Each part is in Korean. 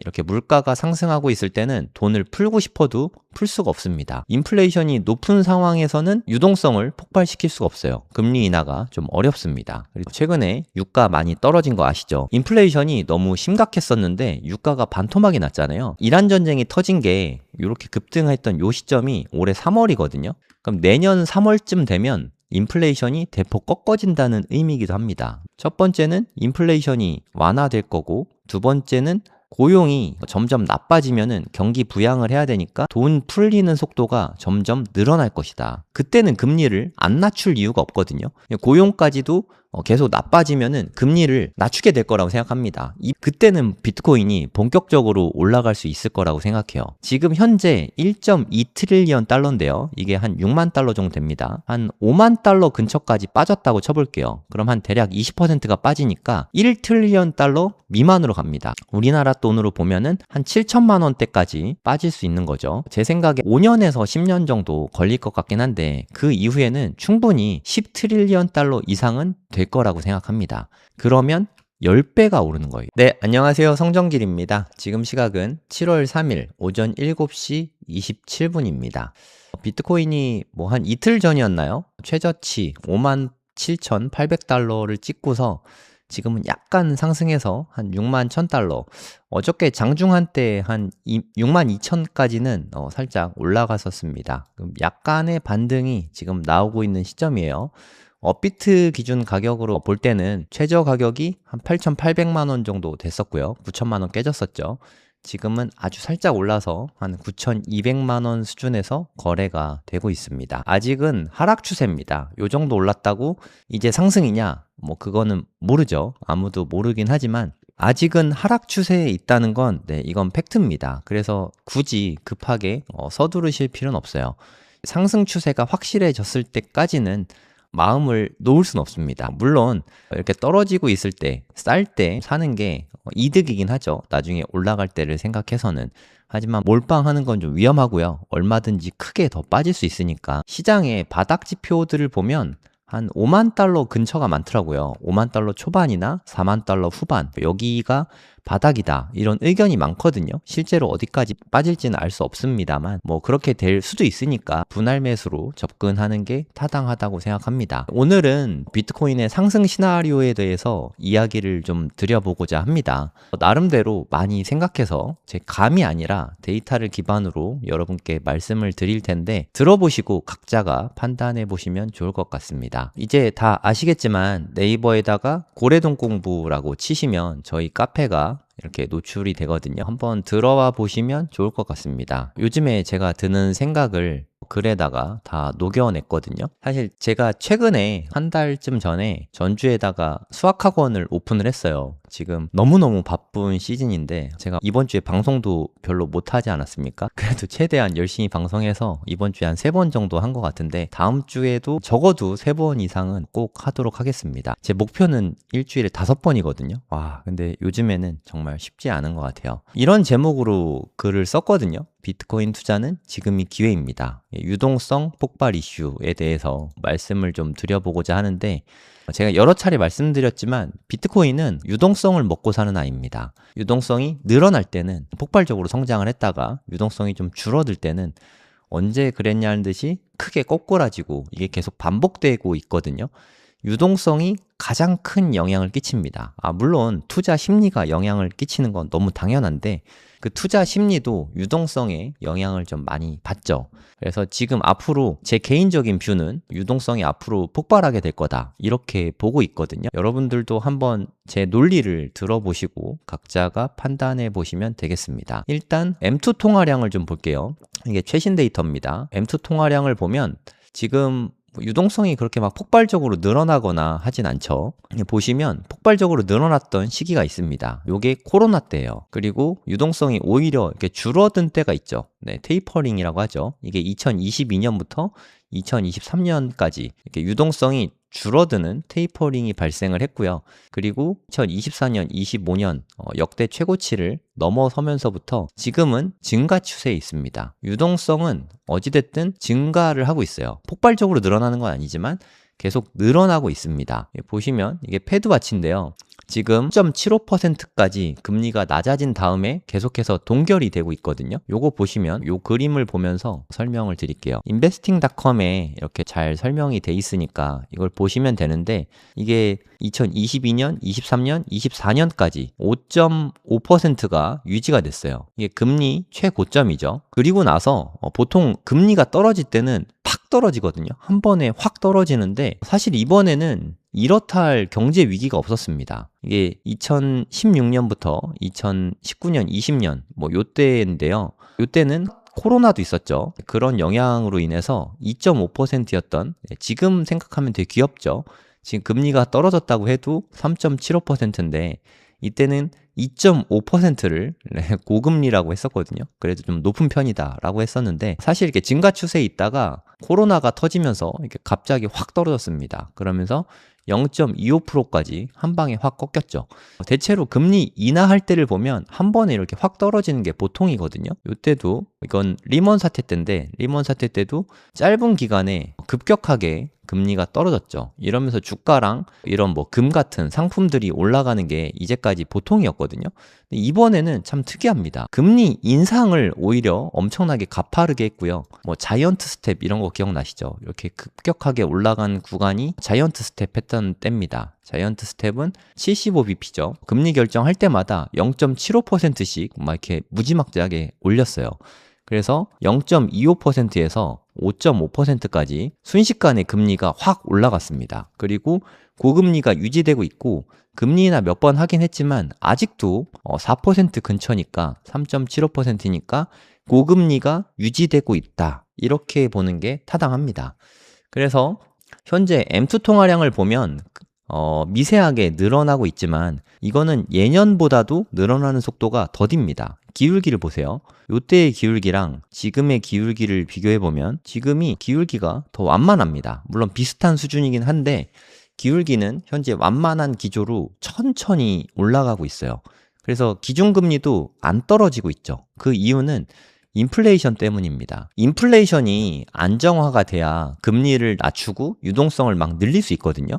이렇게 물가가 상승하고 있을 때는 돈을 풀고 싶어도 풀 수가 없습니다. 인플레이션이 높은 상황에서는 유동성을 폭발시킬 수가 없어요. 금리 인하가 좀 어렵습니다. 그리고 최근에 유가 많이 떨어진 거 아시죠? 인플레이션이 너무 심각했었는데 유가가 반토막이 났잖아요. 이란 전쟁이 터진 게 이렇게 급등했던 요 시점이 올해 3월이거든요. 그럼 내년 3월쯤 되면 인플레이션이 대폭 꺾어진다는 의미이기도 합니다. 첫 번째는 인플레이션이 완화될 거고, 두 번째는 고용이 점점 나빠지면은 경기 부양을 해야 되니까 돈 풀리는 속도가 점점 늘어날 것이다. 그때는 금리를 안 낮출 이유가 없거든요. 고용까지도 계속 나빠지면은 금리를 낮추게 될 거라고 생각합니다. 그때는 비트코인이 본격적으로 올라갈 수 있을 거라고 생각해요. 지금 현재 1.2 트릴리언 달러인데요. 이게 한 6만 달러 정도 됩니다. 한 5만 달러 근처까지 빠졌다고 쳐볼게요. 그럼 한 대략 20%가 빠지니까 1 트릴리언 달러 미만으로 갑니다. 우리나라 돈으로 보면은 한 7천만 원대까지 빠질 수 있는 거죠. 제 생각에 5년에서 10년 정도 걸릴 것 같긴 한데, 그 이후에는 충분히 10 트릴리언 달러 이상은 될 거라고 생각합니다. 그러면 10배가 오르는 거예요. 네, 안녕하세요. 성정길입니다. 지금 시각은 7월 3일 오전 7시 27분입니다. 비트코인이 한 이틀 전이었나요? 최저치 57,800달러를 찍고서 지금은 약간 상승해서 한 6만 1,000달러. 어저께 장중한 때 한 6만 2천까지는 살짝 올라갔었습니다. 그럼 약간의 반등이 지금 나오고 있는 시점이에요. 업비트 기준 가격으로 볼 때는 최저 가격이 한 8,800만 원 정도 됐었고요. 9천만 원 깨졌었죠. 지금은 아주 살짝 올라서 한 9,200만 원 수준에서 거래가 되고 있습니다. 아직은 하락 추세입니다. 요 정도 올랐다고 이제 상승이냐? 그거는 모르죠. 아무도 모르긴 하지만 아직은 하락 추세에 있다는 건 이건 팩트입니다. 그래서 굳이 급하게 서두르실 필요는 없어요. 상승 추세가 확실해졌을 때까지는 마음을 놓을 순 없습니다. 물론 이렇게 떨어지고 있을 때, 쌀 때 사는 게 이득이긴 하죠. 나중에 올라갈 때를 생각해서는. 하지만 몰빵하는 건 좀 위험하고요. 얼마든지 크게 더 빠질 수 있으니까. 시장의 바닥 지표들을 보면 한 5만 달러 근처가 많더라고요. 5만 달러 초반이나 4만 달러 후반. 여기가 바닥이다. 이런 의견이 많거든요. 실제로 어디까지 빠질지는 알 수 없습니다만 그렇게 될 수도 있으니까 분할 매수로 접근하는 게 타당하다고 생각합니다. 오늘은 비트코인의 상승 시나리오에 대해서 이야기를 좀 드려보고자 합니다. 나름대로 많이 생각해서 제 감이 아니라 데이터를 기반으로 여러분께 말씀을 드릴 텐데, 들어보시고 각자가 판단해 보시면 좋을 것 같습니다. 이제 다 아시겠지만 네이버에다가 고래동 공부라고 치시면 저희 카페가 이렇게 노출이 되거든요. 한번 들어와 보시면 좋을 것 같습니다. 요즘에 제가 드는 생각을 글에다가 다 녹여냈거든요. 사실 제가 최근에 한 달쯤 전에 전주에다가 수학학원을 오픈을 했어요. 지금 너무너무 바쁜 시즌인데 제가 이번 주에 방송도 별로 못하지 않았습니까? 그래도 최대한 열심히 방송해서 이번 주에 한 3번 정도 한 것 같은데, 다음 주에도 적어도 3번 이상은 꼭 하도록 하겠습니다. 제 목표는 일주일에 5번이거든요. 와, 근데 요즘에는 정말 쉽지 않은 것 같아요. 이런 제목으로 글을 썼거든요. 비트코인 투자는 지금이 기회입니다. 유동성 폭발 이슈에 대해서 말씀을 좀 드려보고자 하는데, 제가 여러 차례 말씀드렸지만 비트코인은 유동성을 먹고 사는 아이입니다. 유동성이 늘어날 때는 폭발적으로 성장을 했다가 유동성이 좀 줄어들 때는 언제 그랬냐는 듯이 크게 꼬꾸라지고 이게 계속 반복되고 있거든요. 유동성이 가장 큰 영향을 끼칩니다. 물론 투자 심리가 영향을 끼치는 건 너무 당연한데, 그 투자 심리도 유동성에 영향을 좀 많이 받죠. 그래서 지금 앞으로 제 개인적인 뷰는 유동성이 앞으로 폭발하게 될 거다, 이렇게 보고 있거든요. 여러분들도 한번 제 논리를 들어보시고 각자가 판단해 보시면 되겠습니다. 일단 M2 통화량을 좀 볼게요. 이게 최신 데이터입니다. M2 통화량을 보면 지금 유동성이 그렇게 막 폭발적으로 늘어나거나 하진 않죠. 보시면 폭발적으로 늘어났던 시기가 있습니다. 요게 코로나 때예요. 그리고 유동성이 오히려 이렇게 줄어든 때가 있죠. 테이퍼링이라고 하죠. 이게 2022년부터 2023년까지 이렇게 유동성이 줄어드는 테이퍼링이 발생을 했고요. 그리고 2024년, 25년 역대 최고치를 넘어서면서부터 지금은 증가 추세에 있습니다. 유동성은 어찌됐든 증가를 하고 있어요. 폭발적으로 늘어나는 건 아니지만 계속 늘어나고 있습니다. 보시면 이게 패드와치인데요. 지금 0.75%까지 금리가 낮아진 다음에 계속해서 동결이 되고 있거든요. 요거 보시면 요 그림을 보면서 설명을 드릴게요. investing.com에 이렇게 잘 설명이 돼 있으니까 이걸 보시면 되는데, 이게 2022년, 23년, 24년까지 5.5%가 유지가 됐어요. 이게 금리 최고점이죠. 그리고 나서 보통 금리가 떨어질 때는 팍 떨어지거든요. 한 번에 확 떨어지는데, 사실 이번에는 이렇다 할 경제 위기가 없었습니다. 이게 2016년부터 2019년, 20년 요때인데요. 요때는 코로나도 있었죠. 그런 영향으로 인해서 2.5%였던, 지금 생각하면 되게 귀엽죠. 지금 금리가 떨어졌다고 해도 3.75%인데 이때는 2.5%를 고금리라고 했었거든요. 그래도 좀 높은 편이다라고 했었는데, 사실 이렇게 증가 추세에 있다가 코로나가 터지면서 이렇게 갑자기 확 떨어졌습니다. 그러면서 0.25%까지 한 방에 확 꺾였죠. 대체로 금리 인하할 때를 보면 한 번에 이렇게 확 떨어지는 게 보통이거든요. 이때도, 이건 리먼 사태 때인데, 리먼 사태 때도 짧은 기간에 급격하게 금리가 떨어졌죠. 이러면서 주가랑 이런 금 같은 상품들이 올라가는 게 이제까지 보통이었거든요. 근데 이번에는 참 특이합니다. 금리 인상을 오히려 엄청나게 가파르게 했고요. 자이언트 스텝 이런 거 기억나시죠? 이렇게 급격하게 올라간 구간이 자이언트 스텝 했던 때입니다. 자이언트 스텝은 75bp죠. 금리 결정할 때마다 0.75%씩 막 이렇게 무지막지하게 올렸어요. 그래서 0.25%에서 5.5%까지 순식간에 금리가 확 올라갔습니다. 그리고 고금리가 유지되고 있고, 금리 인하 몇 번 하긴 했지만 아직도 4% 근처니까, 3.75%니까 고금리가 유지되고 있다, 이렇게 보는 게 타당합니다. 그래서 현재 M2 통화량을 보면 미세하게 늘어나고 있지만 이거는 예년보다도 늘어나는 속도가 더딥니다. 기울기를 보세요. 요때의 기울기랑 지금의 기울기를 비교해보면 지금이 기울기가 더 완만합니다. 물론 비슷한 수준이긴 한데 기울기는 현재 완만한 기조로 천천히 올라가고 있어요. 그래서 기준금리도 안 떨어지고 있죠. 그 이유는 인플레이션 때문입니다. 인플레이션이 안정화가 돼야 금리를 낮추고 유동성을 막 늘릴 수 있거든요.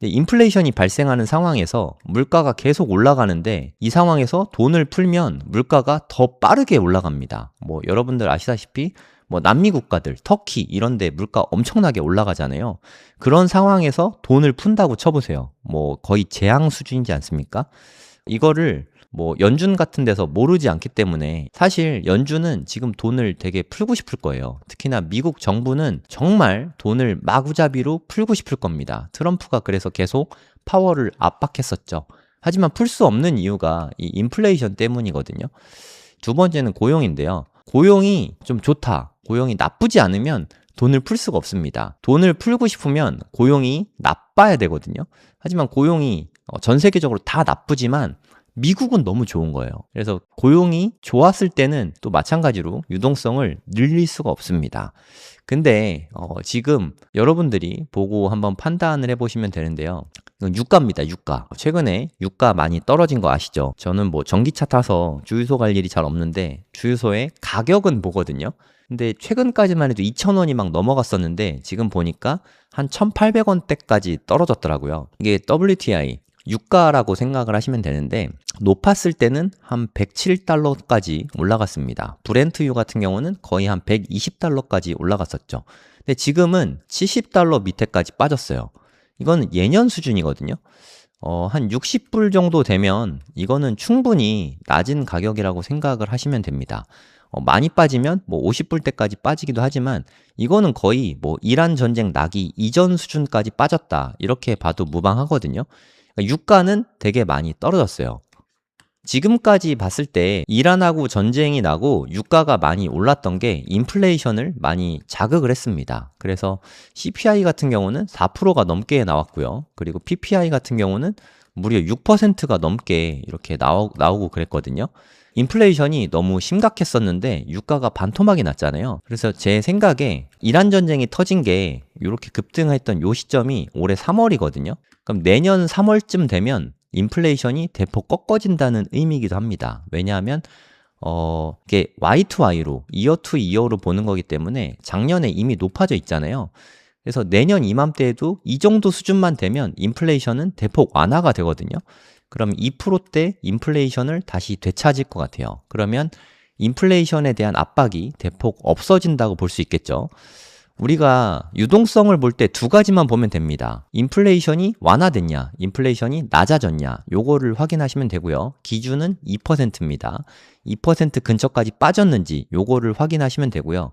인플레이션이 발생하는 상황에서 물가가 계속 올라가는데, 이 상황에서 돈을 풀면 물가가 더 빠르게 올라갑니다. 여러분들 아시다시피 남미 국가들, 터키 이런 데 물가 엄청나게 올라가잖아요. 그런 상황에서 돈을 푼다고 쳐보세요. 거의 재앙 수준이지 않습니까? 이거를 연준 같은 데서 모르지 않기 때문에, 사실 연준은 지금 돈을 되게 풀고 싶을 거예요. 특히나 미국 정부는 정말 돈을 마구잡이로 풀고 싶을 겁니다. 트럼프가 그래서 계속 파월을 압박했었죠. 하지만 풀 수 없는 이유가 이 인플레이션 때문이거든요. 두 번째는 고용인데요. 고용이 좀 좋다, 고용이 나쁘지 않으면 돈을 풀 수가 없습니다. 돈을 풀고 싶으면 고용이 나빠야 되거든요. 하지만 고용이 전 세계적으로 다 나쁘지만 미국은 너무 좋은 거예요. 그래서 고용이 좋았을 때는 또 마찬가지로 유동성을 늘릴 수가 없습니다. 근데 지금 여러분들이 보고 한번 판단을 해보시면 되는데요. 이건 유가입니다. 유가. 최근에 유가 많이 떨어진 거 아시죠? 저는 전기차 타서 주유소 갈 일이 잘 없는데 주유소의 가격은 보거든요. 근데 최근까지만 해도 2,000원이 막 넘어갔었는데 지금 보니까 한 1,800원대까지 떨어졌더라고요. 이게 WTI 유가라고 생각을 하시면 되는데, 높았을 때는 한 107달러까지 올라갔습니다. 브렌트유 같은 경우는 거의 한 120달러까지 올라갔었죠. 근데 지금은 70달러 밑에까지 빠졌어요. 이건 예년 수준이거든요. 한 60불 정도 되면 이거는 충분히 낮은 가격이라고 생각을 하시면 됩니다. 많이 빠지면 50불대까지 빠지기도 하지만 이거는 거의 이란 전쟁 나기 이전 수준까지 빠졌다, 이렇게 봐도 무방하거든요. 유가는 되게 많이 떨어졌어요. 지금까지 봤을 때 이란하고 전쟁이 나고 유가가 많이 올랐던 게 인플레이션을 많이 자극을 했습니다. 그래서 CPI 같은 경우는 4%가 넘게 나왔고요. 그리고 PPI 같은 경우는 무려 6%가 넘게 이렇게 나오고 그랬거든요. 인플레이션이 너무 심각했었는데 유가가 반토막이 났잖아요. 그래서 제 생각에 이란 전쟁이 터진 게 이렇게 급등했던 요 시점이 올해 3월이거든요. 그럼 내년 3월쯤 되면 인플레이션이 대폭 꺾어진다는 의미이기도 합니다. 왜냐하면 이게 Y2Y로, 이어 투 이어로 보는 거기 때문에 작년에 이미 높아져 있잖아요. 그래서 내년 이맘때에도 이 정도 수준만 되면 인플레이션은 대폭 완화가 되거든요. 그럼 2%대 인플레이션을 다시 되찾을 것 같아요. 그러면 인플레이션에 대한 압박이 대폭 없어진다고 볼 수 있겠죠. 우리가 유동성을 볼 때 두 가지만 보면 됩니다. 인플레이션이 완화됐냐, 인플레이션이 낮아졌냐, 요거를 확인하시면 되고요. 기준은 2%입니다. 2% 근처까지 빠졌는지 요거를 확인하시면 되고요.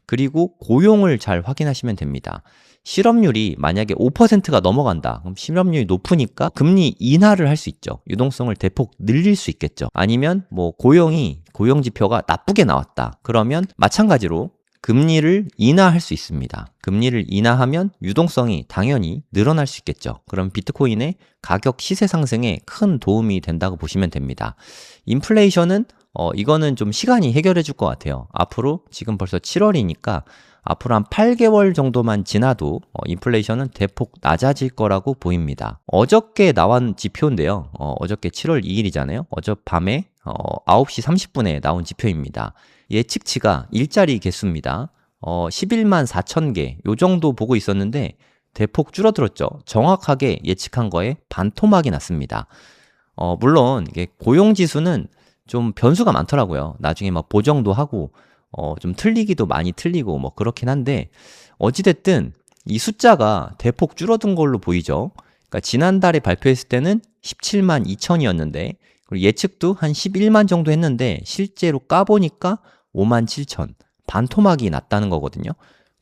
그리고 고용을 잘 확인하시면 됩니다. 실업률이 만약에 5%가 넘어간다. 그럼 실업률이 높으니까 금리 인하를 할 수 있죠. 유동성을 대폭 늘릴 수 있겠죠. 아니면 뭐 고용 지표가 나쁘게 나왔다. 그러면 마찬가지로 금리를 인하할 수 있습니다. 금리를 인하하면 유동성이 당연히 늘어날 수 있겠죠. 그럼 비트코인의 가격 시세 상승에 큰 도움이 된다고 보시면 됩니다. 인플레이션은 이거는 좀 시간이 해결해 줄 것 같아요. 앞으로 지금 벌써 7월이니까 앞으로 한 8개월 정도만 지나도 인플레이션은 대폭 낮아질 거라고 보입니다. 어저께 나온 지표인데요. 어저께 7월 2일이잖아요. 어젯밤에 9시 30분에 나온 지표입니다. 예측치가 일자리 개수입니다. 11만 4천 개, 요 정도 보고 있었는데 대폭 줄어들었죠. 정확하게 예측한 거에 반토막이 났습니다. 물론 이게 고용지수는 좀 변수가 많더라고요. 나중에 막 보정도 하고 좀 틀리기도 많이 틀리고 뭐 그렇긴 한데 어찌됐든 이 숫자가 대폭 줄어든 걸로 보이죠. 그러니까 지난달에 발표했을 때는 17만 2천이었는데 그리고 예측도 한 11만 정도 했는데 실제로 까보니까 5만 7천, 반토막이 났다는 거거든요.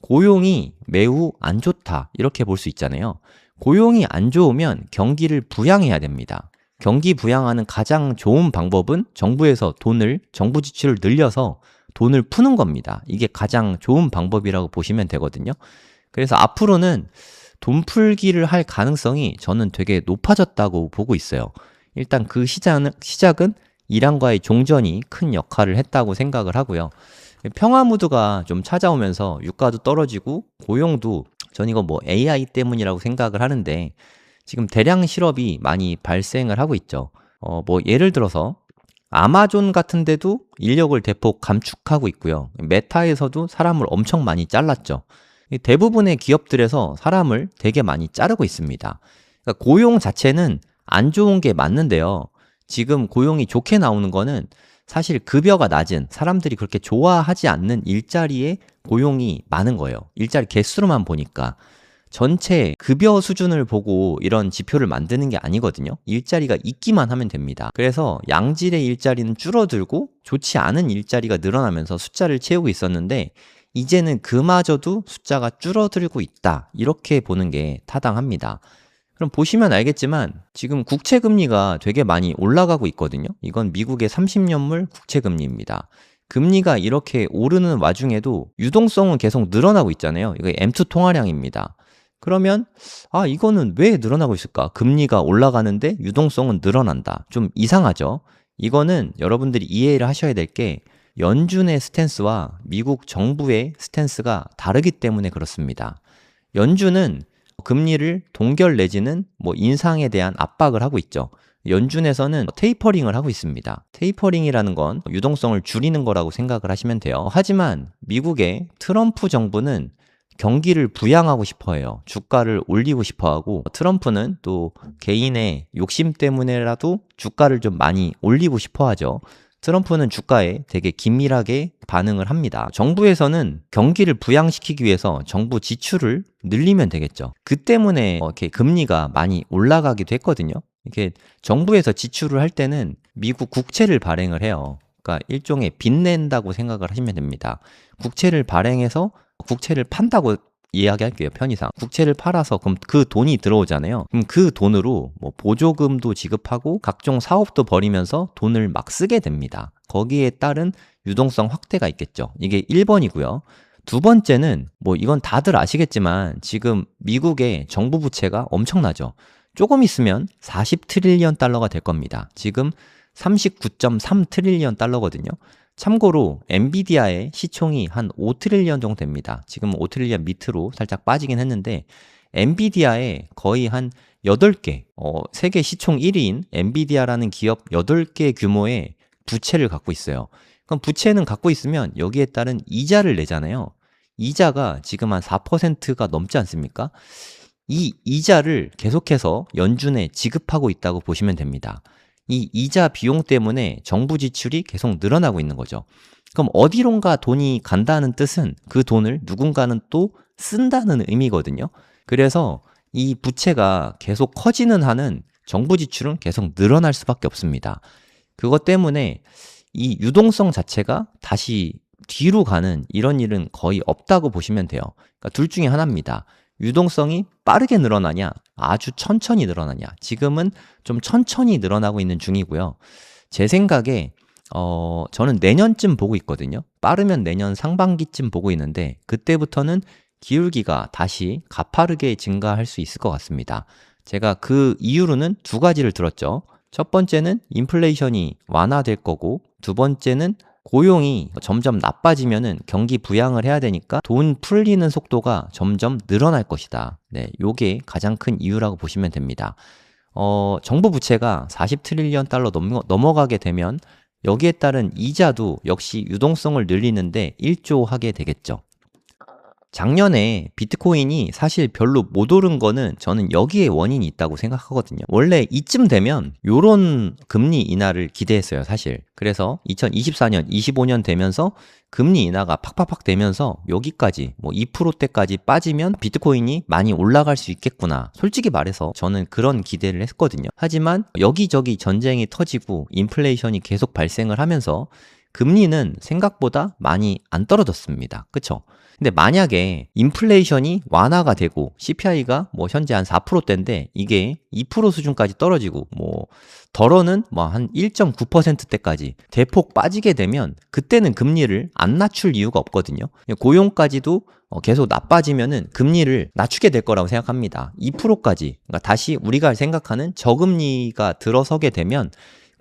고용이 매우 안 좋다 이렇게 볼 수 있잖아요. 고용이 안 좋으면 경기를 부양해야 됩니다. 경기 부양하는 가장 좋은 방법은 정부에서 정부 지출을 늘려서 돈을 푸는 겁니다. 이게 가장 좋은 방법이라고 보시면 되거든요. 그래서 앞으로는 돈 풀기를 할 가능성이 저는 되게 높아졌다고 보고 있어요. 일단 그 시작은 이란과의 종전이 큰 역할을 했다고 생각을 하고요. 평화 무드가 좀 찾아오면서 유가도 떨어지고 고용도 전 이거 뭐 AI 때문이라고 생각을 하는데 지금 대량 실업이 많이 발생을 하고 있죠. 뭐 예를 들어서 아마존 같은 데도 인력을 대폭 감축하고 있고요. 메타에서도 사람을 엄청 많이 잘랐죠. 대부분의 기업들에서 사람을 되게 많이 자르고 있습니다. 그러니까 고용 자체는 안 좋은 게 맞는데요. 지금 고용이 좋게 나오는 거는 사실 급여가 낮은 사람들이 그렇게 좋아하지 않는 일자리에 고용이 많은 거예요. 일자리 개수로만 보니까. 전체 급여 수준을 보고 이런 지표를 만드는 게 아니거든요. 일자리가 있기만 하면 됩니다. 그래서 양질의 일자리는 줄어들고 좋지 않은 일자리가 늘어나면서 숫자를 채우고 있었는데 이제는 그마저도 숫자가 줄어들고 있다. 이렇게 보는 게 타당합니다. 그럼 보시면 알겠지만 지금 국채금리가 되게 많이 올라가고 있거든요. 이건 미국의 30년물 국채금리입니다. 금리가 이렇게 오르는 와중에도 유동성은 계속 늘어나고 있잖아요. 이거 M2 통화량입니다. 그러면 이거는 왜 늘어나고 있을까? 금리가 올라가는데 유동성은 늘어난다. 좀 이상하죠? 이거는 여러분들이 이해를 하셔야 될 게 연준의 스탠스와 미국 정부의 스탠스가 다르기 때문에 그렇습니다. 연준은 금리를 동결 내지는 뭐 인상에 대한 압박을 하고 있죠. 연준에서는 테이퍼링을 하고 있습니다. 테이퍼링이라는 건 유동성을 줄이는 거라고 생각을 하시면 돼요. 하지만 미국의 트럼프 정부는 경기를 부양하고 싶어 해요. 주가를 올리고 싶어 하고 트럼프는 또 개인의 욕심 때문에라도 주가를 좀 많이 올리고 싶어 하죠. 트럼프는 주가에 되게 긴밀하게 반응을 합니다. 정부에서는 경기를 부양시키기 위해서 정부 지출을 늘리면 되겠죠. 그 때문에 이렇게 금리가 많이 올라가기도 했거든요. 이렇게 정부에서 지출을 할 때는 미국 국채를 발행을 해요. 그러니까 일종의 빚낸다고 생각을 하시면 됩니다. 국채를 발행해서 국채를 판다고 이야기할게요. 편의상 국채를 팔아서 그럼 그 돈이 들어오잖아요. 그럼 그 돈으로 뭐 보조금도 지급하고 각종 사업도 벌이면서 돈을 막 쓰게 됩니다. 거기에 따른 유동성 확대가 있겠죠. 이게 1번이고요. 두 번째는 뭐 이건 다들 아시겠지만 지금 미국의 정부 부채가 엄청나죠. 조금 있으면 40트릴리언 달러가 될 겁니다. 지금 39.3 트릴리언 달러거든요. 참고로 엔비디아의 시총이 한 5트릴리언 정도 됩니다. 지금 5트릴리언 밑으로 살짝 빠지긴 했는데 엔비디아의 거의 한 8개, 세계 시총 1위인 엔비디아라는 기업 8개 규모의 부채를 갖고 있어요. 그럼 부채는 갖고 있으면 여기에 따른 이자를 내잖아요. 이자가 지금 한 4%가 넘지 않습니까? 이 이자를 계속해서 연준에 지급하고 있다고 보시면 됩니다. 이 이자 비용 때문에 정부 지출이 계속 늘어나고 있는 거죠. 그럼 어디론가 돈이 간다는 뜻은 그 돈을 누군가는 또 쓴다는 의미거든요. 그래서 이 부채가 계속 커지는 한은 정부 지출은 계속 늘어날 수밖에 없습니다. 그것 때문에 이 유동성 자체가 다시 뒤로 가는 이런 일은 거의 없다고 보시면 돼요. 그러니까 둘 중에 하나입니다. 유동성이 빠르게 늘어나냐, 아주 천천히 늘어나냐. 지금은 좀 천천히 늘어나고 있는 중이고요. 제 생각에 저는 내년쯤 보고 있거든요. 빠르면 내년 상반기쯤 보고 있는데 그때부터는 기울기가 다시 가파르게 증가할 수 있을 것 같습니다. 제가 그 이유로는 두 가지를 들었죠. 첫 번째는 인플레이션이 완화될 거고, 두 번째는 고용이 점점 나빠지면은 경기 부양을 해야 되니까 돈 풀리는 속도가 점점 늘어날 것이다. 네, 요게 가장 큰 이유라고 보시면 됩니다. 정부 부채가 40트릴리언 달러 넘어가게 되면 여기에 따른 이자도 역시 유동성을 늘리는데 일조하게 되겠죠. 작년에 비트코인이 사실 별로 못 오른 거는 저는 여기에 원인이 있다고 생각하거든요. 원래 이쯤 되면 요런 금리 인하를 기대했어요, 사실. 그래서 2024년, 25년 되면서 금리 인하가 팍팍팍 되면서 여기까지 뭐 2%대까지 빠지면 비트코인이 많이 올라갈 수 있겠구나. 솔직히 말해서 저는 그런 기대를 했거든요. 하지만 여기저기 전쟁이 터지고 인플레이션이 계속 발생을 하면서 금리는 생각보다 많이 안 떨어졌습니다. 그쵸? 근데 만약에 인플레이션이 완화가 되고 CPI가 뭐 현재 한 4%대인데 이게 2% 수준까지 떨어지고 뭐 덜어는 뭐 한 1.9%대까지 대폭 빠지게 되면 그때는 금리를 안 낮출 이유가 없거든요. 고용까지도 계속 나빠지면은 금리를 낮추게 될 거라고 생각합니다. 2%까지. 그러니까 다시 우리가 생각하는 저금리가 들어서게 되면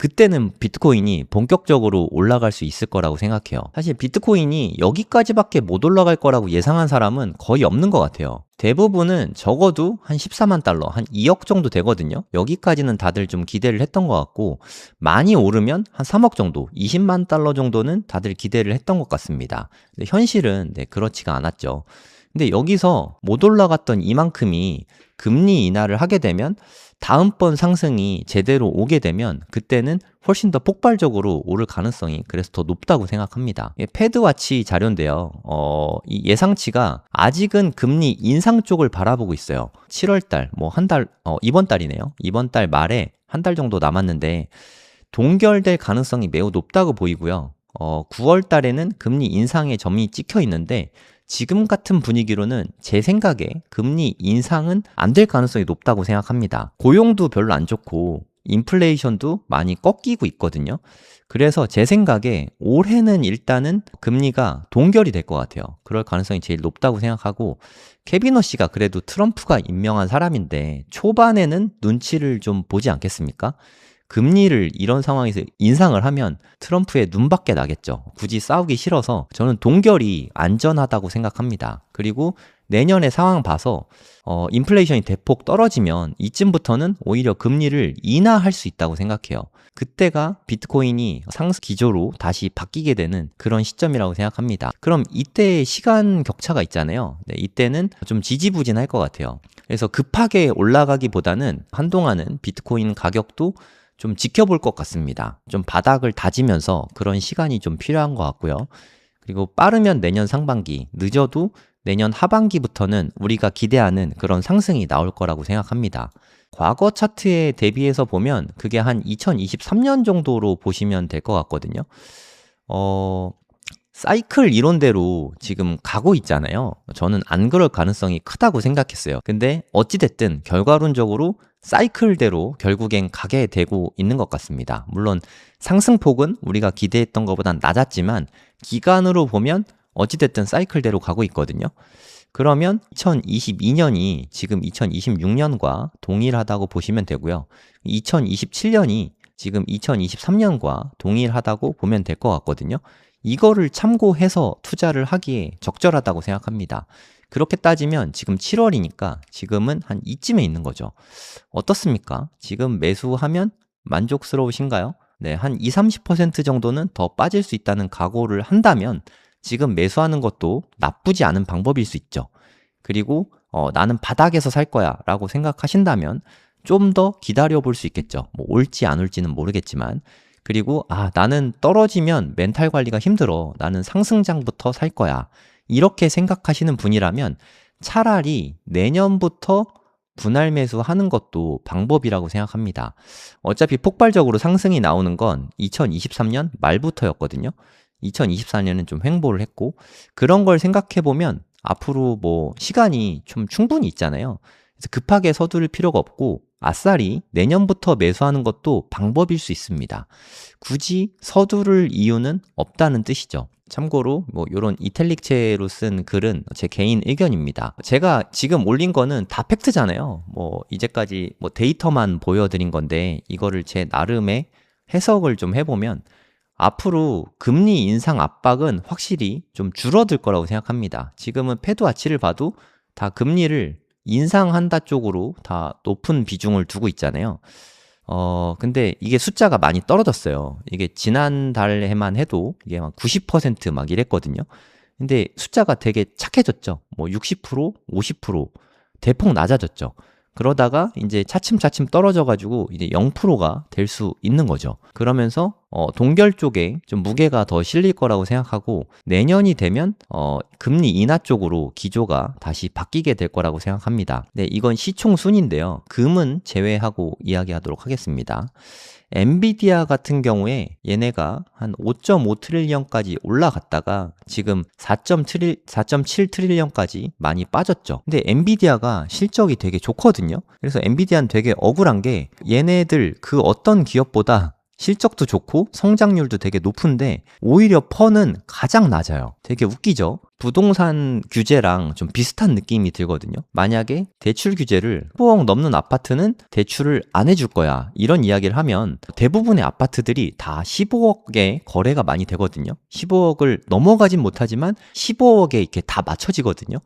그때는 비트코인이 본격적으로 올라갈 수 있을 거라고 생각해요. 사실 비트코인이 여기까지밖에 못 올라갈 거라고 예상한 사람은 거의 없는 것 같아요. 대부분은 적어도 한 14만 달러, 한 2억 정도 되거든요. 여기까지는 다들 좀 기대를 했던 것 같고 많이 오르면 한 3억 정도, 20만 달러 정도는 다들 기대를 했던 것 같습니다. 근데 현실은 그렇지가 않았죠. 근데 여기서 못 올라갔던 이만큼이 금리 인하를 하게 되면 다음번 상승이 제대로 오게 되면 그때는 훨씬 더 폭발적으로 오를 가능성이 그래서 더 높다고 생각합니다. 패드와치 자료인데요. 이 예상치가 아직은 금리 인상 쪽을 바라보고 있어요. 7월달, 뭐 한 달, 이번 달이네요. 이번 달 말에 한 달 정도 남았는데 동결될 가능성이 매우 높다고 보이고요. 9월 달에는 금리 인상의 점이 찍혀 있는데 지금 같은 분위기로는 제 생각에 금리 인상은 안 될 가능성이 높다고 생각합니다. 고용도 별로 안 좋고 인플레이션도 많이 꺾이고 있거든요. 그래서 제 생각에 올해는 일단은 금리가 동결이 될 것 같아요. 그럴 가능성이 제일 높다고 생각하고 케빈 허씨가 그래도 트럼프가 임명한 사람인데 초반에는 눈치를 좀 보지 않겠습니까? 금리를 이런 상황에서 인상을 하면 트럼프의 눈밖에 나겠죠. 굳이 싸우기 싫어서 저는 동결이 안전하다고 생각합니다. 그리고 내년의 상황 봐서 인플레이션이 대폭 떨어지면 이쯤부터는 오히려 금리를 인하할 수 있다고 생각해요. 그때가 비트코인이 상승 기조로 다시 바뀌게 되는 그런 시점이라고 생각합니다. 그럼 이때의 시간 격차가 있잖아요. 네, 이때는 좀 지지부진할 것 같아요. 그래서 급하게 올라가기보다는 한동안은 비트코인 가격도 좀 지켜볼 것 같습니다. 좀 바닥을 다지면서 그런 시간이 좀 필요한 것 같고요. 그리고 빠르면 내년 상반기, 늦어도 내년 하반기부터는 우리가 기대하는 그런 상승이 나올 거라고 생각합니다. 과거 차트에 대비해서 보면 그게 한 2023년 정도로 보시면 될 것 같거든요. 사이클 이론대로 지금 가고 있잖아요. 저는 안 그럴 가능성이 크다고 생각했어요. 근데 어찌됐든 결과론적으로 사이클대로 결국엔 가게 되고 있는 것 같습니다. 물론 상승폭은 우리가 기대했던 것보단 낮았지만 기간으로 보면 어찌됐든 사이클대로 가고 있거든요. 그러면 2022년이 지금 2026년과 동일하다고 보시면 되고요. 2027년이 지금 2023년과 동일하다고 보면 될 것 같거든요. 이거를 참고해서 투자를 하기에 적절하다고 생각합니다. 그렇게 따지면 지금 7월이니까 지금은 한 이쯤에 있는 거죠. 어떻습니까? 지금 매수하면 만족스러우신가요? 네, 한 20-30% 정도는 더 빠질 수 있다는 각오를 한다면 지금 매수하는 것도 나쁘지 않은 방법일 수 있죠. 그리고 나는 바닥에서 살 거야 라고 생각하신다면 좀 더 기다려 볼 수 있겠죠. 뭐 올지 안 올지는 모르겠지만. 그리고 나는 떨어지면 멘탈 관리가 힘들어. 나는 상승장부터 살 거야. 이렇게 생각하시는 분이라면 차라리 내년부터 분할 매수하는 것도 방법이라고 생각합니다. 어차피 폭발적으로 상승이 나오는 건 2023년 말부터였거든요. 2024년은 좀 횡보를 했고, 그런 걸 생각해 보면 앞으로 뭐 시간이 좀 충분히 있잖아요. 그래서 급하게 서두를 필요가 없고 아싸리 내년부터 매수하는 것도 방법일 수 있습니다. 굳이 서두를 이유는 없다는 뜻이죠. 참고로 뭐 이런 이탈릭체로 쓴 글은 제 개인 의견입니다. 제가 지금 올린 거는 다 팩트잖아요. 뭐 이제까지 뭐 데이터만 보여드린 건데 이거를 제 나름의 해석을 좀 해보면 앞으로 금리 인상 압박은 확실히 좀 줄어들 거라고 생각합니다. 지금은 패드 와치를 봐도 다 금리를 인상한다 쪽으로 다 높은 비중을 두고 있잖아요. 근데 이게 숫자가 많이 떨어졌어요. 이게 지난달에만 해도 이게 막 90% 막 이랬거든요. 근데 숫자가 되게 착해졌죠. 뭐 60%, 50% 대폭 낮아졌죠. 그러다가 이제 차츰차츰 떨어져가지고 이제 0%가 될 수 있는 거죠. 그러면서 동결 쪽에 좀 무게가 더 실릴 거라고 생각하고 내년이 되면 금리 인하 쪽으로 기조가 다시 바뀌게 될 거라고 생각합니다. 네, 이건 시총순인데요. 금은 제외하고 이야기하도록 하겠습니다. 엔비디아 같은 경우에 얘네가 한 5.5 트릴리언까지 올라갔다가 지금 4.7 트릴리언까지 많이 빠졌죠. 근데 엔비디아가 실적이 되게 좋거든요. 그래서 엔비디아는 되게 억울한 게 얘네들 그 어떤 기업보다 실적도 좋고 성장률도 되게 높은데 오히려 퍼는 가장 낮아요. 되게 웃기죠? 부동산 규제랑 좀 비슷한 느낌이 들거든요. 만약에 대출 규제를 15억 넘는 아파트는 대출을 안 해줄 거야 이런 이야기를 하면 대부분의 아파트들이 다 15억에 거래가 많이 되거든요. 15억을 넘어가진 못하지만 15억에 이렇게 다 맞춰지거든요.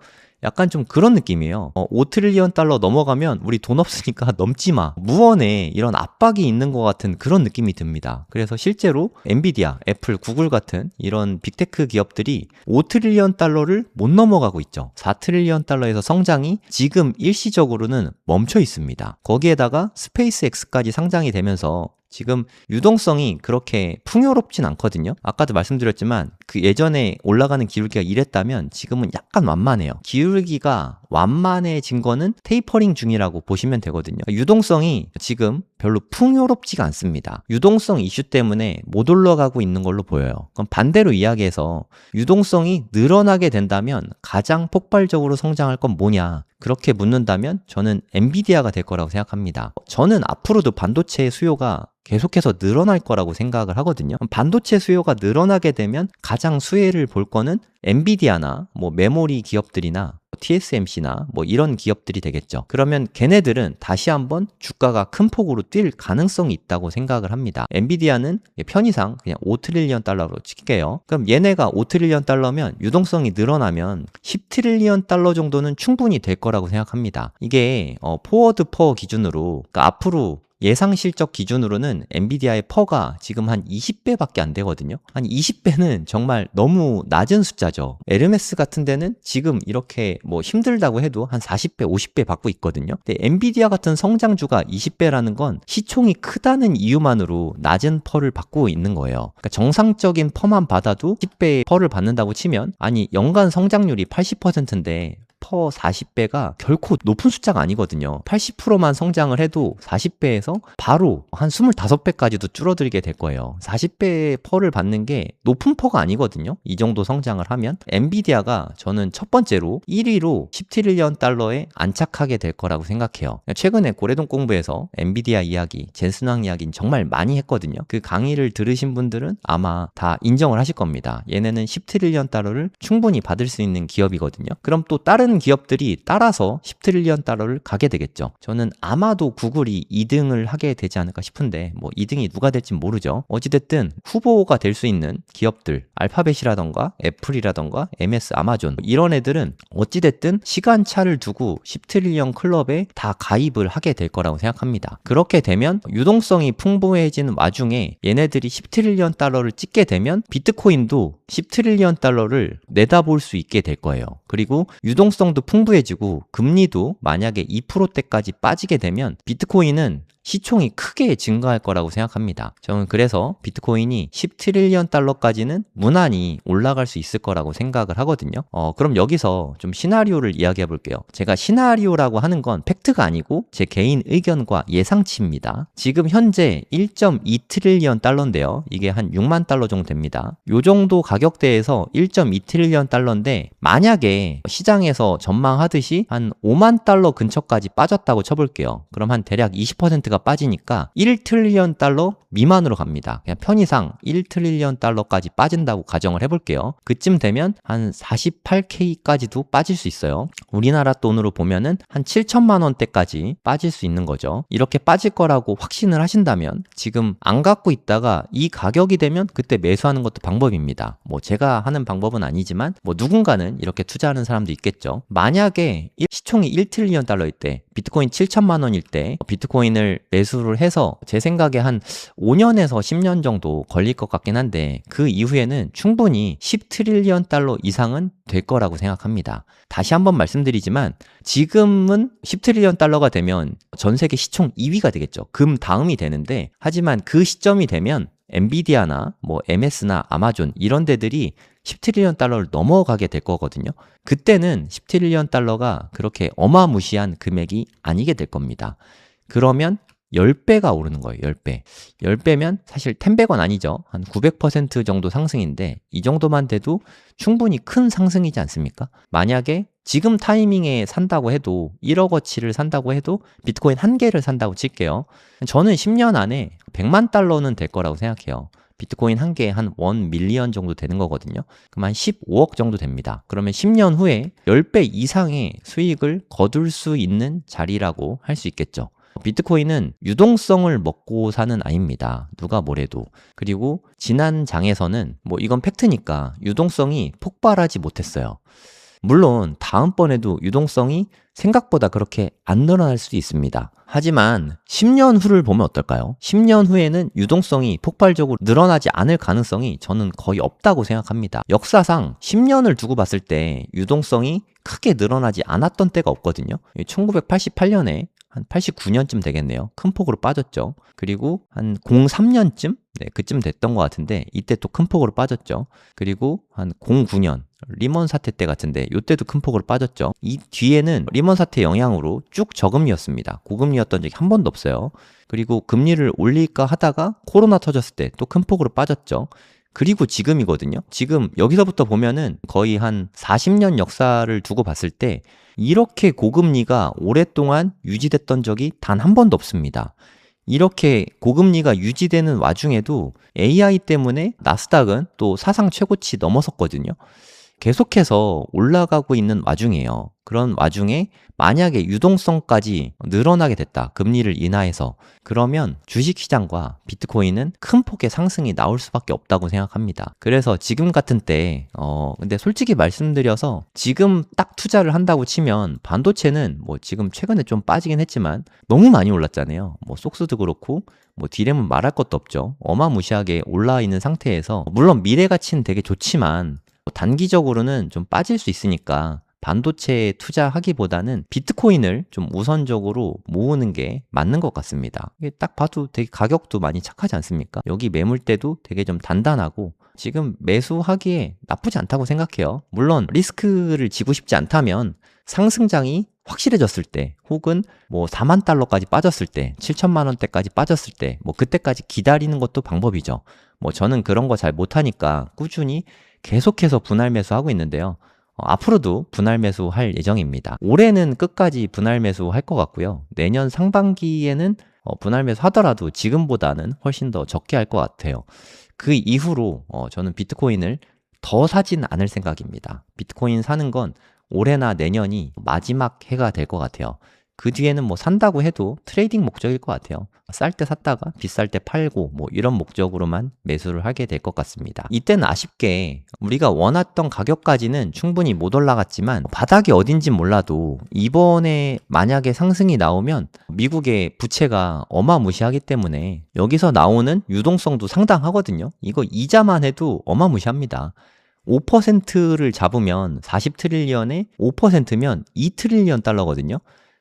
약간 좀 그런 느낌이에요. 5 트릴리언 달러 넘어가면 우리 돈 없으니까 넘지 마. 무언에 이런 압박이 있는 것 같은 그런 느낌이 듭니다. 그래서 실제로 엔비디아, 애플, 구글 같은 이런 빅테크 기업들이 5 트릴리언 달러를 못 넘어가고 있죠. 4 트릴리언 달러에서 성장이 지금 일시적으로는 멈춰 있습니다. 거기에다가 스페이스X까지 상장이 되면서 지금 유동성이 그렇게 풍요롭진 않거든요. 아까도 말씀드렸지만 그 예전에 올라가는 기울기가 이랬다면 지금은 약간 완만해요. 기울기가 완만해진 거는 테이퍼링 중이라고 보시면 되거든요. 유동성이 지금 별로 풍요롭지가 않습니다. 유동성 이슈 때문에 못 올라가고 있는 걸로 보여요. 그럼 반대로 이야기해서 유동성이 늘어나게 된다면 가장 폭발적으로 성장할 건 뭐냐? 그렇게 묻는다면 저는 엔비디아가 될 거라고 생각합니다. 저는 앞으로도 반도체 수요가 계속해서 늘어날 거라고 생각을 하거든요. 반도체 수요가 늘어나게 되면 가장 수혜를 볼 거는 엔비디아나 뭐 메모리 기업들이나 TSMC나 뭐 이런 기업들이 되겠죠. 그러면 걔네들은 다시 한번 주가가 큰 폭으로 뛸 가능성이 있다고 생각을 합니다. 엔비디아는 편의상 그냥 5 트릴리언 달러로 칠게요. 그럼 얘네가 5 트릴리언 달러면 유동성이 늘어나면 10 트릴리언 달러 정도는 충분히 될 거라고 생각합니다. 이게 포워드 퍼 기준으로 그러니까 앞으로 예상 실적 기준으로는 엔비디아의 퍼가 지금 한 20배밖에 안 되거든요. 한 20배는 정말 너무 낮은 숫자죠. 에르메스 같은 데는 지금 이렇게 뭐 힘들다고 해도 한 40배, 50배 받고 있거든요. 근데 엔비디아 같은 성장주가 20배라는 건 시총이 크다는 이유만으로 낮은 퍼를 받고 있는 거예요. 그러니까 정상적인 퍼만 받아도 10배의 퍼를 받는다고 치면 아니 연간 성장률이 80%인데 퍼 40배가 결코 높은 숫자가 아니거든요. 80%만 성장을 해도 40배에서 바로 한 25배까지도 줄어들게 될 거예요. 40배의 퍼를 받는 게 높은 퍼가 아니거든요. 이 정도 성장을 하면 엔비디아가 저는 첫 번째로 1위로 10트릴리언 달러에 안착하게 될 거라고 생각해요. 최근에 고래동 공부에서 엔비디아 이야기, 젠슨왕 이야기는 정말 많이 했거든요. 그 강의를 들으신 분들은 아마 다 인정을 하실 겁니다. 얘네는 10트릴리언 달러를 충분히 받을 수 있는 기업이거든요. 그럼 또 다른 기업들이 따라서 10트릴리언 달러를 가게 되겠죠. 저는 아마도 구글이 2등을 하게 되지 않을까 싶은데 뭐 2등이 누가 될진 모르죠. 어찌됐든 후보가 될 수 있는 기업들 알파벳이라던가 애플이라던가 MS, 아마존 이런 애들은 어찌됐든 시간차를 두고 10트릴리언 클럽에 다 가입을 하게 될 거라고 생각합니다. 그렇게 되면 유동성이 풍부해지는 와중에 얘네들이 10트릴리언 달러를 찍게 되면 비트코인도 10트릴리언 달러를 내다볼 수 있게 될 거예요. 그리고 유동성 유동성도 풍부해지고 금리도 만약에 2%대까지 빠지게 되면 비트코인은 시총이 크게 증가할 거라고 생각합니다. 저는 그래서 비트코인이 10트릴리언 달러까지는 무난히 올라갈 수 있을 거라고 생각을 하거든요. 그럼 여기서 좀 시나리오를 이야기해 볼게요. 제가 시나리오라고 하는 건 팩트가 아니고 제 개인 의견과 예상치입니다. 지금 현재 1.2트릴리언 달러인데요. 이게 한 6만 달러 정도 됩니다. 요 정도 가격대에서 1.2트릴리언 달러인데 만약에 시장에서 전망하듯이 한 5만 달러 근처까지 빠졌다고 쳐볼게요. 그럼 한 대략 20%가 빠지니까 1트릴리언 달러 미만으로 갑니다. 그냥 편의상 1트릴리언 달러까지 빠진다고 가정을 해볼게요. 그쯤 되면 한 48K까지도 빠질 수 있어요. 우리나라 돈으로 보면은 한 7천만 원대까지 빠질 수 있는 거죠. 이렇게 빠질 거라고 확신을 하신다면 지금 안 갖고 있다가 이 가격이 되면 그때 매수하는 것도 방법입니다. 뭐 제가 하는 방법은 아니지만 뭐 누군가는 이렇게 투자하는 사람도 있겠죠. 만약에 시총이 1트릴리언 달러일 때 비트코인 7천만 원일 때 비트코인을 매수를 해서 제 생각에 한 5년에서 10년 정도 걸릴 것 같긴 한데 그 이후에는 충분히 10트릴리언 달러 이상은 될 거라고 생각합니다. 다시 한번 말씀드리지만 지금은 10트릴리언 달러가 되면 전 세계 시총 2위가 되겠죠. 금 다음이 되는데 하지만 그 시점이 되면 엔비디아나 뭐 MS나 아마존 이런 데들이 10트릴리언 달러를 넘어가게 될 거거든요. 그때는 10트릴리언 달러가 그렇게 어마무시한 금액이 아니게 될 겁니다. 그러면 10배가 오르는 거예요. 10배. 10배면 사실 10백원 아니죠. 한 900% 정도 상승인데 이 정도만 돼도 충분히 큰 상승이지 않습니까? 만약에 지금 타이밍에 산다고 해도 1억어치를 산다고 해도 비트코인 한 개를 산다고 칠게요. 저는 10년 안에 100만 달러는 될 거라고 생각해요. 비트코인 한 개에 한 1밀리언 정도 되는 거거든요. 그럼 한 15억 정도 됩니다. 그러면 10년 후에 10배 이상의 수익을 거둘 수 있는 자리라고 할 수 있겠죠. 비트코인은 유동성을 먹고 사는 아이입니다. 누가 뭐래도. 그리고 지난 장에서는 뭐 이건 팩트니까 유동성이 폭발하지 못했어요. 물론 다음번에도 유동성이 생각보다 그렇게 안 늘어날 수도 있습니다. 하지만 10년 후를 보면 어떨까요? 10년 후에는 유동성이 폭발적으로 늘어나지 않을 가능성이 저는 거의 없다고 생각합니다. 역사상 10년을 두고 봤을 때 유동성이 크게 늘어나지 않았던 때가 없거든요. 1988년에 한 89년쯤 되겠네요. 큰 폭으로 빠졌죠. 그리고 한 03년쯤? 네, 그쯤 됐던 것 같은데 이때 또 큰 폭으로 빠졌죠. 그리고 한 09년 리먼 사태 때 같은데 이때도 큰 폭으로 빠졌죠. 이 뒤에는 리먼 사태 영향으로 쭉 저금리였습니다. 고금리였던 적이 한 번도 없어요. 그리고 금리를 올릴까 하다가 코로나 터졌을 때 또 큰 폭으로 빠졌죠. 그리고 지금이거든요. 지금 여기서부터 보면은 거의 한 40년 역사를 두고 봤을 때 이렇게 고금리가 오랫동안 유지됐던 적이 단 한 번도 없습니다. 이렇게 고금리가 유지되는 와중에도 AI 때문에 나스닥은 또 사상 최고치 넘어섰거든요. 계속해서 올라가고 있는 와중이에요. 그런 와중에 만약에 유동성까지 늘어나게 됐다. 금리를 인하해서. 그러면 주식시장과 비트코인은 큰 폭의 상승이 나올 수밖에 없다고 생각합니다. 그래서 지금 같은 때 근데 솔직히 말씀드려서 지금 딱 투자를 한다고 치면 반도체는 뭐 지금 최근에 좀 빠지긴 했지만 너무 많이 올랐잖아요. 뭐 속스도 그렇고 뭐 디램은 말할 것도 없죠. 어마무시하게 올라 있는 상태에서 물론 미래 가치는 되게 좋지만 단기적으로는 좀 빠질 수 있으니까 반도체에 투자하기보다는 비트코인을 좀 우선적으로 모으는 게 맞는 것 같습니다. 이게 딱 봐도 되게 가격도 많이 착하지 않습니까? 여기 매물대도 되게 좀 단단하고 지금 매수하기에 나쁘지 않다고 생각해요. 물론 리스크를 지고 싶지 않다면 상승장이 확실해졌을 때 혹은 뭐 4만 달러까지 빠졌을 때 7천만 원대까지 빠졌을 때 뭐 그때까지 기다리는 것도 방법이죠. 뭐 저는 그런 거 잘 못하니까 꾸준히 계속해서 분할 매수하고 있는데요. 앞으로도 분할 매수할 예정입니다. 올해는 끝까지 분할 매수할 것 같고요. 내년 상반기에는 분할 매수 하더라도 지금보다는 훨씬 더 적게 할 것 같아요. 그 이후로 저는 비트코인을 더 사지는 않을 생각입니다. 비트코인 사는 건 올해나 내년이 마지막 해가 될 것 같아요. 그 뒤에는 뭐 산다고 해도 트레이딩 목적일 것 같아요. 쌀 때 샀다가 비쌀 때 팔고 뭐 이런 목적으로만 매수를 하게 될 것 같습니다. 이때는 아쉽게 우리가 원했던 가격까지는 충분히 못 올라갔지만 바닥이 어딘지 몰라도 이번에 만약에 상승이 나오면 미국의 부채가 어마무시하기 때문에 여기서 나오는 유동성도 상당하거든요. 이거 이자만 해도 어마무시합니다. 5%를 잡으면 40트릴리언에 5%면 2트릴리언 달러거든요.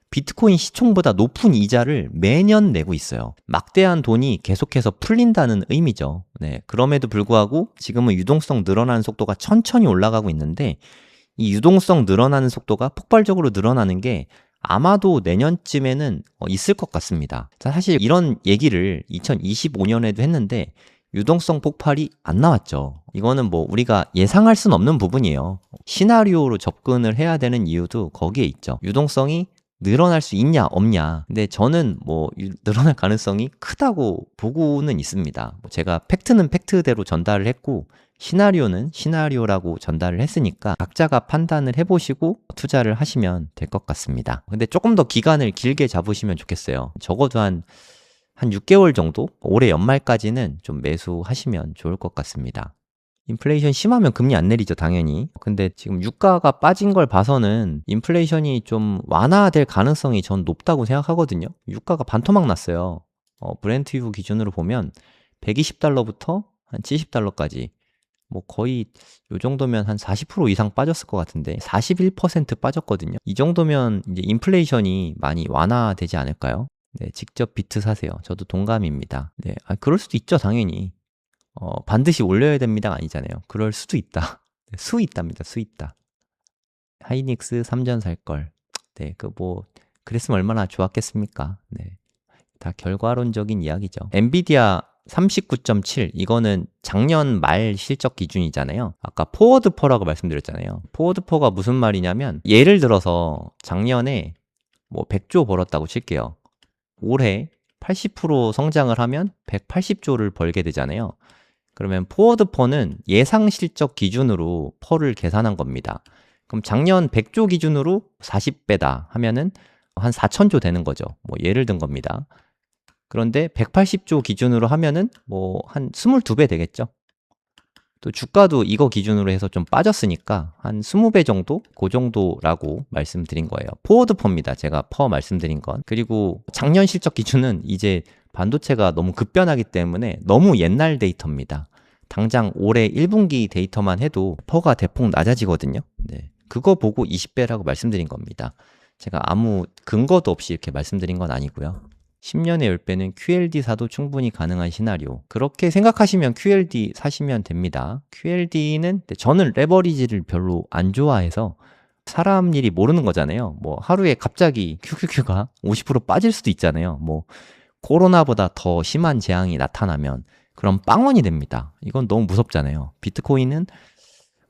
비트코인 시총보다 높은 이자를 매년 내고 있어요. 막대한 돈이 계속해서 풀린다는 의미죠. 네, 그럼에도 불구하고 지금은 유동성 늘어나는 속도가 천천히 올라가고 있는데 이 유동성 늘어나는 속도가 폭발적으로 늘어나는 게 아마도 내년쯤에는 있을 것 같습니다. 사실 이런 얘기를 2025년에도 했는데 유동성 폭발이 안 나왔죠. 이거는 뭐 우리가 예상할 수는 없는 부분이에요. 시나리오로 접근을 해야 되는 이유도 거기에 있죠. 유동성이 늘어날 수 있냐 없냐. 근데 저는 뭐 늘어날 가능성이 크다고 보고는 있습니다. 제가 팩트는 팩트대로 전달을 했고 시나리오는 시나리오라고 전달을 했으니까 각자가 판단을 해보시고 투자를 하시면 될 것 같습니다. 근데 조금 더 기간을 길게 잡으시면 좋겠어요. 적어도 한 6개월 정도? 올해 연말까지는 좀 매수하시면 좋을 것 같습니다. 인플레이션 심하면 금리 안 내리죠, 당연히. 근데 지금 유가가 빠진 걸 봐서는 인플레이션이 좀 완화될 가능성이 전 높다고 생각하거든요. 유가가 반토막 났어요. 브렌트유 기준으로 보면 120달러부터 한 70달러까지 뭐 거의 요 정도면 한 40% 이상 빠졌을 것 같은데 41% 빠졌거든요. 이 정도면 이제 인플레이션이 많이 완화되지 않을까요? 네, 직접 비트 사세요. 저도 동감입니다. 네, 그럴 수도 있죠, 당연히. 반드시 올려야 됩니다가 아니잖아요. 그럴 수도 있다. 네, 수 있답니다. 수 있다. 하이닉스 3전 살 걸. 네, 그랬으면 얼마나 좋았겠습니까? 네. 다 결과론적인 이야기죠. 엔비디아 39.7 이거는 작년 말 실적 기준이잖아요. 아까 포워드 퍼라고 말씀드렸잖아요. 포워드 퍼가 무슨 말이냐면 예를 들어서 작년에 뭐 100조 벌었다고 칠게요. 올해 80% 성장을 하면 180조를 벌게 되잖아요. 그러면 포워드 퍼는 예상 실적 기준으로 퍼를 계산한 겁니다. 그럼 작년 100조 기준으로 40배다 하면은 한 4천조 되는 거죠. 뭐 예를 든 겁니다. 그런데 180조 기준으로 하면은 뭐 한 22배 되겠죠. 또 주가도 이거 기준으로 해서 좀 빠졌으니까 한 20배 정도? 그 정도라고 말씀드린 거예요. 포워드 퍼입니다. 제가 퍼 말씀드린 건. 그리고 작년 실적 기준은 이제 반도체가 너무 급변하기 때문에 너무 옛날 데이터입니다. 당장 올해 1분기 데이터만 해도 퍼가 대폭 낮아지거든요. 네. 그거 보고 20배라고 말씀드린 겁니다. 제가 아무 근거도 없이 이렇게 말씀드린 건 아니고요. 10년에 10배는 QLD 사도 충분히 가능한 시나리오. 그렇게 생각하시면 QLD 사시면 됩니다. QLD는 저는 레버리지를 별로 안 좋아해서 사람 일이 모르는 거잖아요. 뭐 하루에 갑자기 QQQ가 50% 빠질 수도 있잖아요. 뭐 코로나보다 더 심한 재앙이 나타나면 그럼 빵원이 됩니다. 이건 너무 무섭잖아요. 비트코인은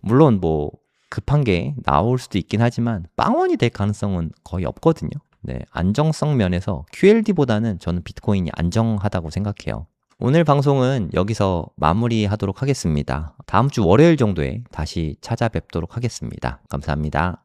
물론 뭐 급한 게 나올 수도 있긴 하지만 빵원이 될 가능성은 거의 없거든요. 네, 안정성 면에서 QLD보다는 저는 비트코인이 안정하다고 생각해요. 오늘 방송은 여기서 마무리하도록 하겠습니다. 다음 주 월요일 정도에 다시 찾아뵙도록 하겠습니다. 감사합니다.